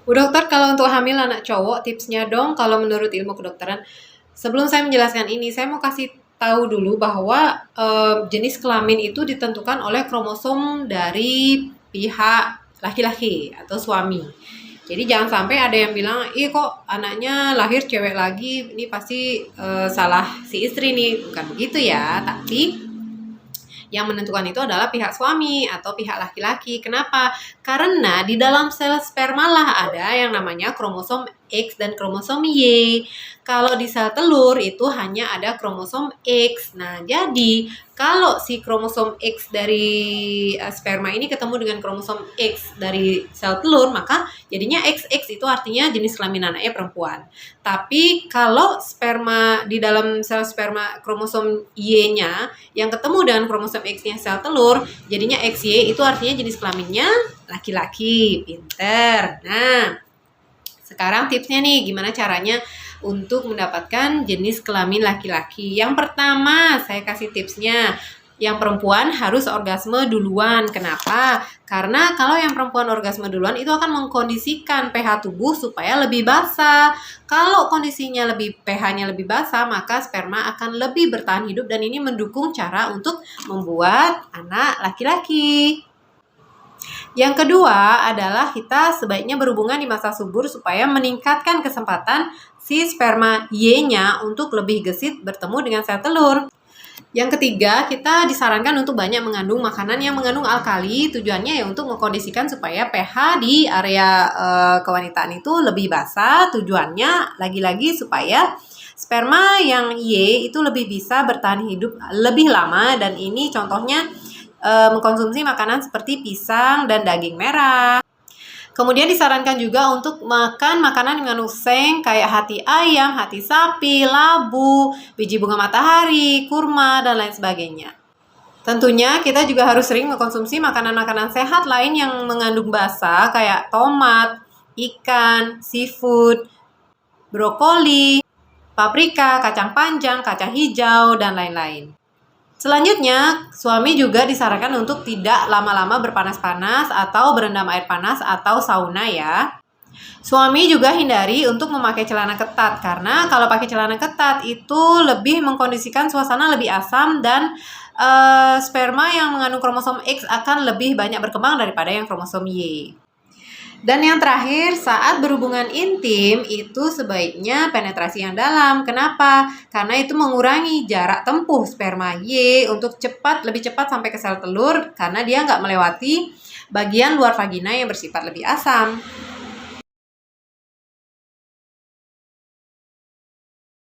Bu dokter, kalau untuk hamil anak cowok, tipsnya dong kalau menurut ilmu kedokteran. Sebelum saya menjelaskan ini, saya mau kasih tahu dulu bahwa jenis kelamin itu ditentukan oleh kromosom dari pihak laki-laki atau suami. Jadi jangan sampai ada yang bilang, ih kok anaknya lahir cewek lagi, ini pasti salah si istri nih. Bukan begitu ya, tapi yang menentukan itu adalah pihak suami atau pihak laki-laki. Kenapa? Karena di dalam sel sperma lah ada yang namanya kromosom X dan kromosom Y. Kalau di sel telur itu hanya ada kromosom X. Nah, jadi kalau si kromosom X dari sperma ini ketemu dengan kromosom X dari sel telur, maka jadinya XX, itu artinya jenis kelamin anaknya perempuan. Tapi kalau sperma di dalam sel sperma kromosom Y-nya yang ketemu dengan kromosom X-nya sel telur, jadinya XY, itu artinya jenis kelaminnya laki-laki. Pinter. Nah, sekarang tipsnya nih, gimana caranya untuk mendapatkan jenis kelamin laki-laki. Yang pertama, saya kasih tipsnya. Yang perempuan harus orgasme duluan. Kenapa? Karena kalau yang perempuan orgasme duluan itu akan mengkondisikan pH tubuh supaya lebih basah. Kalau kondisinya pH-nya lebih basah, maka sperma akan lebih bertahan hidup dan ini mendukung cara untuk membuat anak laki-laki. Yang kedua adalah kita sebaiknya berhubungan di masa subur supaya meningkatkan kesempatan si sperma Y-nya untuk lebih gesit bertemu dengan sel telur. Yang ketiga, kita disarankan untuk banyak mengandung makanan yang mengandung alkali. Tujuannya ya untuk mengkondisikan supaya pH di area kewanitaan itu lebih basah. Tujuannya lagi-lagi supaya sperma yang Y itu lebih bisa bertahan hidup lebih lama, dan ini contohnya mengkonsumsi makanan seperti pisang dan daging merah. Kemudian disarankan juga untuk makan makanan yang mengandung seng kayak hati ayam, hati sapi, labu, biji bunga matahari, kurma, dan lain sebagainya. Tentunya kita juga harus sering mengkonsumsi makanan-makanan sehat lain yang mengandung basa kayak tomat, ikan, seafood, brokoli, paprika, kacang panjang, kacang hijau, dan lain-lain. Selanjutnya, suami juga disarankan untuk tidak lama-lama berpanas-panas atau berendam air panas atau sauna ya. Suami juga hindari untuk memakai celana ketat, karena kalau pakai celana ketat itu lebih mengkondisikan suasana lebih asam dan sperma yang mengandung kromosom X akan lebih banyak berkembang daripada yang kromosom Y. Dan yang terakhir, saat berhubungan intim itu sebaiknya penetrasi yang dalam. Kenapa? Karena itu mengurangi jarak tempuh sperma Y untuk lebih cepat sampai ke sel telur, karena dia nggak melewati bagian luar vagina yang bersifat lebih asam.